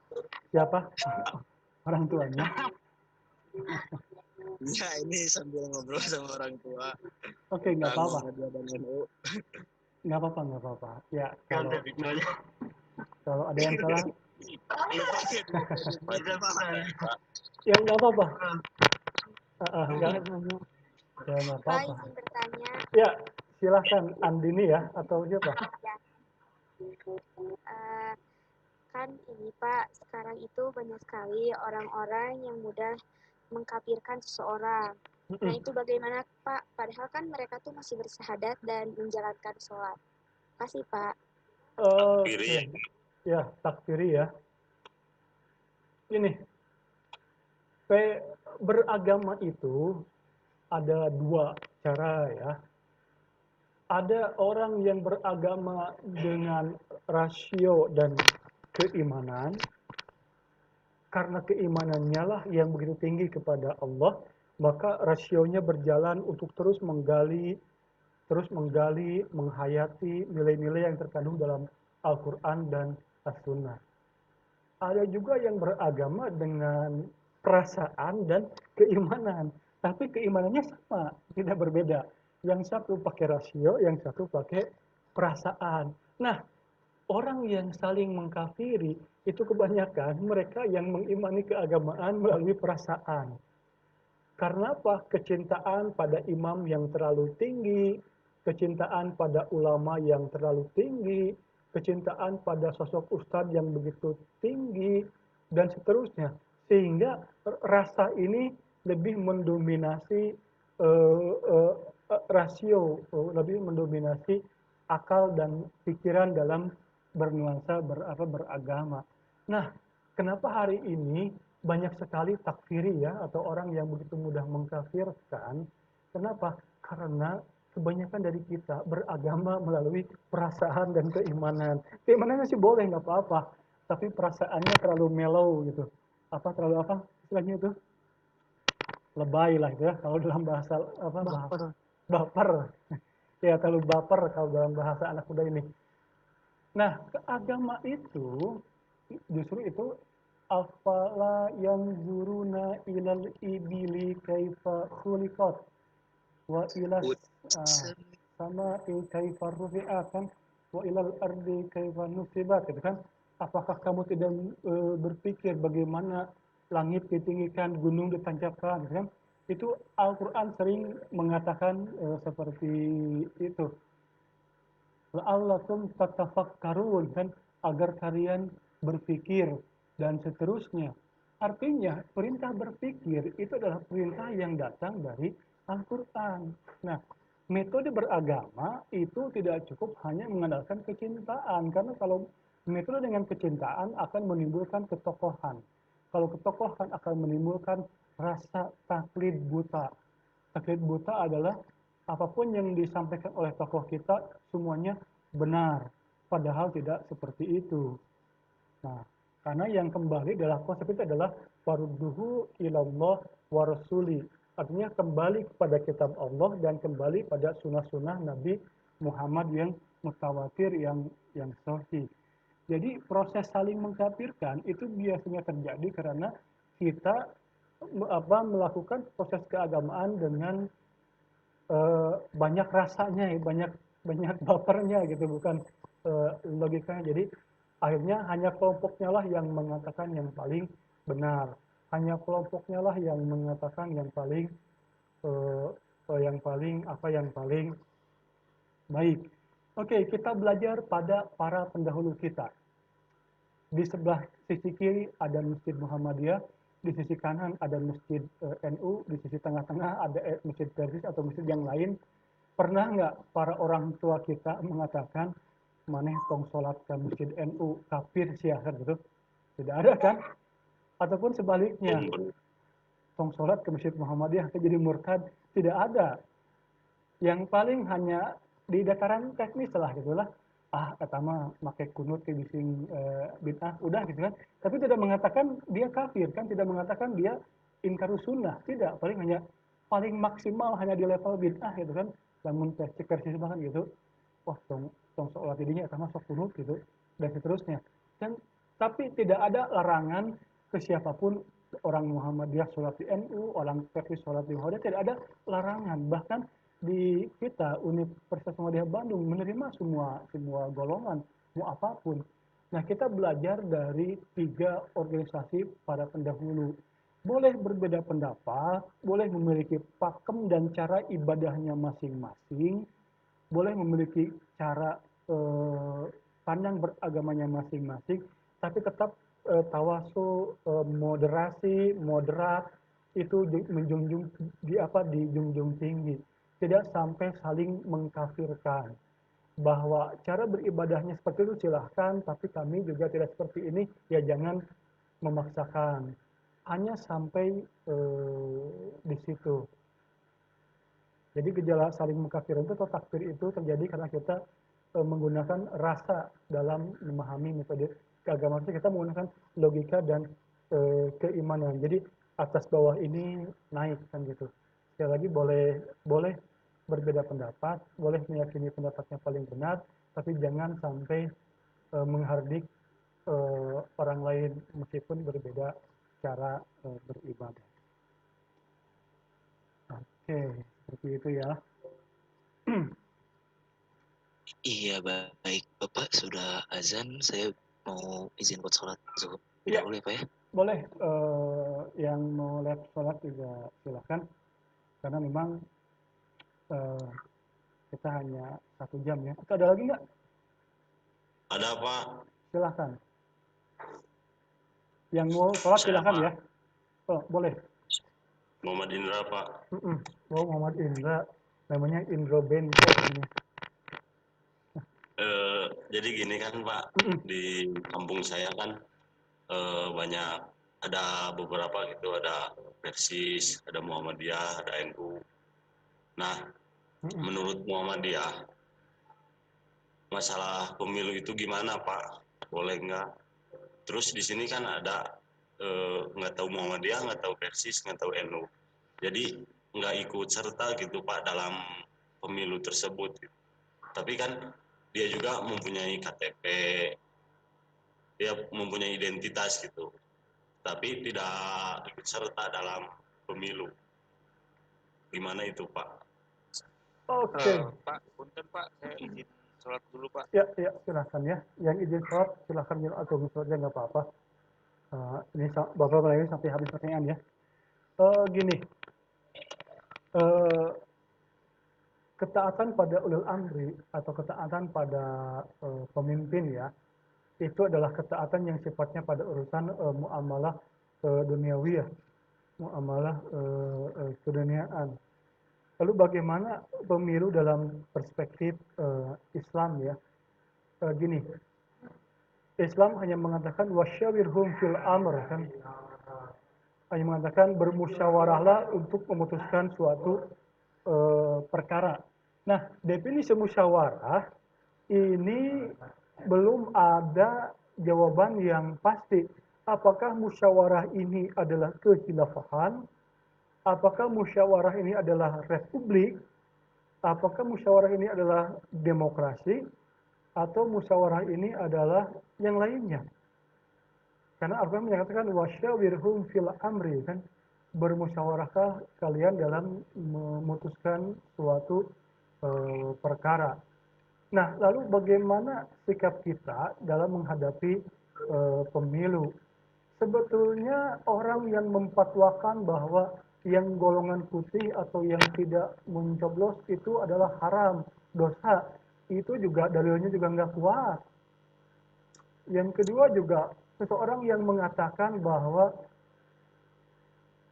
Siapa? Orang tuanya? Ya ini sambil ngobrol sama orang tua. Oke, nggak apa-apa. Muhammadiyah dan NU. Nggak apa-apa, nggak apa-apa. Ya, kalau ada yang salah, ya nggak apa-apa. Ya nggak Pak, apa-apa. izin bertanya. Ya, silahkan Andini ya, atau siapa? Ya. Kan ini Pak, sekarang itu banyak sekali orang-orang yang mudah mengkafirkan seseorang. Nah itu bagaimana Pak? Padahal kan mereka tuh masih bersyahadat dan menjalankan sholat. Kasih Pak. Oke. Ya, takfiri ya. Ini, beragama itu ada dua cara ya. Ada orang yang beragama dengan rasio dan keimanan, karena keimanannya lah yang begitu tinggi kepada Allah, maka rasionya berjalan untuk terus menggali, menghayati nilai-nilai yang terkandung dalam Al-Quran dan As-Sunnah. Ada juga yang beragama dengan perasaan dan keimanan, tapi keimanannya sama, tidak berbeda. Yang satu pakai rasio, yang satu pakai perasaan. Nah, orang yang saling mengkafiri itu kebanyakan mereka yang mengimani keagamaan melalui perasaan. Karena apa? Kecintaan pada imam yang terlalu tinggi, kecintaan pada ulama yang terlalu tinggi, kecintaan pada sosok ustadz yang begitu tinggi, dan seterusnya. Sehingga rasa ini lebih mendominasi rasio, lebih mendominasi akal dan pikiran dalam bernuansa beragama. Nah, kenapa hari ini banyak sekali takfiri ya, atau orang yang begitu mudah mengkafirkan? Kenapa? Karena kebanyakan dari kita beragama melalui perasaan dan keimanan. Keimanannya sih boleh, nggak apa-apa, tapi perasaannya terlalu mellow gitu. Terlalu apa istilahnya itu? Lebay lah gitu ya, kalau dalam bahasa baper. Ya, terlalu baper kalau dalam bahasa anak muda ini. Nah, keagama itu justru itu afala yang zuruna ilal ibili kaifa khuliqat wa ilas sama kaifa rufi'at kan wa ilal ardi kaifa nusibat gitu kan. Apakah kamu tidak berpikir bagaimana langit ditinggikan, gunung ditancapkan gitu kan? Itu Al-Quran sering mengatakan seperti itu. La'allakum tatafakkarun, kan, agar kalian berpikir dan seterusnya. Artinya perintah berpikir itu adalah perintah yang datang dari Al-Quran. Nah, metode beragama itu tidak cukup hanya mengandalkan kecintaan, karena kalau metode dengan kecintaan akan menimbulkan ketokohan. Kalau ketokohan akan menimbulkan rasa taklid buta. Taklid buta adalah apapun yang disampaikan oleh tokoh kita semuanya benar, padahal tidak seperti itu. Nah, karena yang kembali dalam konsep itu adalah farudduhu ilallah wa rasuli. Artinya kembali kepada kitab Allah dan kembali pada sunnah-sunnah Nabi Muhammad yang mutawatir, yang sahih. Jadi proses saling mengkafirkan itu biasanya terjadi karena kita melakukan proses keagamaan dengan banyak rasanya, banyak bapernya gitu, bukan logikanya. Jadi akhirnya hanya kelompoknya lah yang mengatakan yang paling benar, hanya kelompoknya lah yang mengatakan yang paling yang paling baik. Oke, kita belajar pada para pendahulu kita. Di sebelah sisi kiri ada Masjid Muhammadiyah, di sisi kanan ada Masjid NU, di sisi tengah-tengah ada Masjid Persis atau masjid yang lain. Pernah nggak para orang tua kita mengatakan, maneh tong sholat ke Masjid NU, kafir siasan gitu? Tidak ada kan? Ataupun sebaliknya, tong sholat ke Masjid Muhammadiyah jadi murtad? Tidak ada. Yang paling hanya di dataran teknis lah gitulah. Kata mah pakai kunut ke bising bid'ah, udah gitu kan. Tapi tidak mengatakan dia kafir kan, tidak mengatakan dia inkarus sunnah, tidak. Paling maksimal hanya di level bid'ah gitu kan. Namun versi bahkan gitu, wah tong sholat jadinya sama sok kunut gitu dan seterusnya. Dan tapi tidak ada larangan ke siapapun, orang Muhammadiyah sholat di NU, orang Persis sholat di Muhammadiyah, tidak ada larangan. Bahkan di kita Universitas Muhammadiyah Bandung menerima semua golongan, mau apapun. Nah, kita belajar dari 3 organisasi para pendahulu. Boleh berbeda pendapat, boleh memiliki pakem dan cara ibadahnya masing-masing, boleh memiliki cara pandang beragamanya masing-masing, tapi tetap tawasu, moderasi, moderat, itu dijunjung tinggi. Tidak sampai saling mengkafirkan. Bahwa cara beribadahnya seperti itu silahkan, tapi kami juga tidak seperti ini, ya jangan memaksakan. Hanya sampai di situ. Jadi gejala saling mengkafirkan itu atau takfir itu terjadi karena kita menggunakan rasa dalam memahami metode keagamaan. Kita menggunakan logika dan keimanan. Jadi atas bawah ini naik kan gitu. Sekali lagi boleh berbeda pendapat, boleh meyakini pendapatnya paling benar, tapi jangan sampai menghardik orang lain meskipun berbeda cara beribadah. Oke, seperti itu ya. Iya, baik Bapak, sudah azan, saya mau izin buat sholat zuhur. Tidak boleh Pak ya? Boleh, yang mau lihat sholat juga silakan, karena memang kita hanya 1 jam ya. Atau ada lagi nggak? Ada Pak. Silakan. Yang mau sholat silakan ya. Oh, boleh. Muhammad Indra Pak. Oh, Muhammad Indra, namanya Indro Band. Jadi gini kan Pak, di kampung saya kan banyak, ada beberapa gitu, ada Persis, ada Muhammadiyah, ada NU. Nah, menurut Muhammadiyah, masalah pemilu itu gimana Pak? Boleh nggak? Terus di sini kan ada nggak tahu Muhammadiyah, nggak tahu Persis, nggak tahu NU. Jadi nggak ikut serta gitu Pak dalam pemilu tersebut. Tapi kan dia juga mempunyai KTP, dia mempunyai identitas gitu, tapi tidak ikut serta dalam pemilu. Gimana itu Pak? Oke. Pak, punten Pak, saya izin sholat dulu Pak. Ya, silahkan ya. Yang izin sholat silahkan atau sholatnya nggak apa-apa. Ini Bapak lagi sampai habis pertanyaan ya. Gini, eh, ketaatan pada ulil amri atau ketaatan pada pemimpin ya, itu adalah ketaatan yang sifatnya pada urusan muamalah duniawiyah, muamalah keduniaan. Lalu bagaimana pemilu dalam perspektif Islam ya? Gini, Islam hanya mengatakan wasyawirhum fil amr kan, hanya mengatakan bermusyawarahlah untuk memutuskan suatu perkara. Nah, definisi musyawarah ini belum ada jawaban yang pasti. Apakah musyawarah ini adalah kehilafahan? Apakah musyawarah ini adalah republik? Apakah musyawarah ini adalah demokrasi? Atau musyawarah ini adalah yang lainnya? Karena Al-Quran menyatakan wasyawirhum fil amri kan, bermusyawarahkah kalian dalam memutuskan suatu perkara. Nah, lalu bagaimana sikap kita dalam menghadapi pemilu? Sebetulnya orang yang memfatwakan bahwa yang golongan putih atau yang tidak mencoblos itu adalah haram, dosa, itu juga dalilnya juga nggak kuat. Yang kedua juga seseorang yang mengatakan bahwa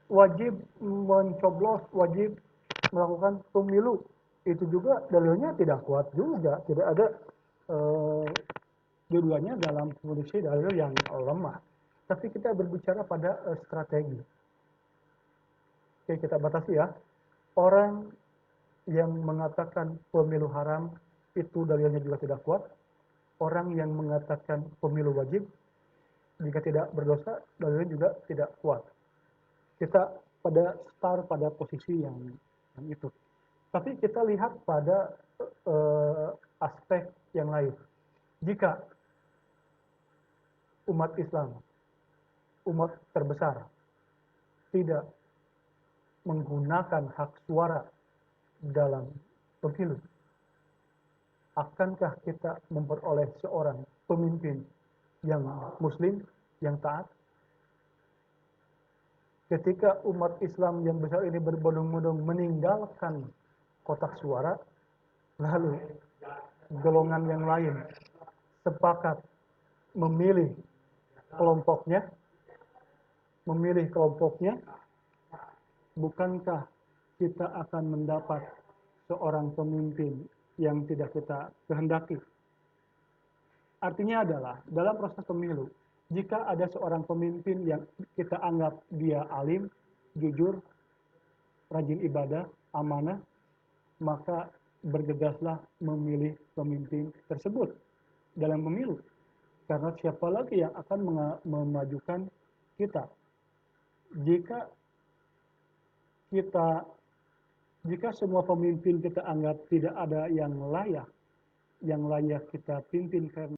wajib mencoblos, wajib melakukan pemilu, itu juga dalilnya tidak kuat juga, tidak ada dua-duanya dalam kondisi dalil yang lemah. Tapi kita berbicara pada strategi. Oke, kita batasi ya. Orang yang mengatakan pemilu haram itu dalilnya juga tidak kuat. Orang yang mengatakan pemilu wajib jika tidak berdosa dalilnya juga tidak kuat. Kita pada posisi yang itu. Tapi kita lihat pada aspek yang lain. Jika umat Islam, umat terbesar, tidak menggunakan hak suara dalam pemilu, akankah kita memperoleh seorang pemimpin yang muslim, yang taat? Ketika umat Islam yang besar ini berbondong-bondong meninggalkan kotak suara, lalu golongan yang lain sepakat memilih kelompoknya, bukankah kita akan mendapat seorang pemimpin yang tidak kita kehendaki? Artinya adalah dalam proses pemilu, jika ada seorang pemimpin yang kita anggap dia alim, jujur, rajin ibadah, amanah, maka bergegaslah memilih pemimpin tersebut dalam pemilu. Karena siapa lagi yang akan memajukan kita? Jika semua pemimpin kita anggap tidak ada yang layak kita pimpin karena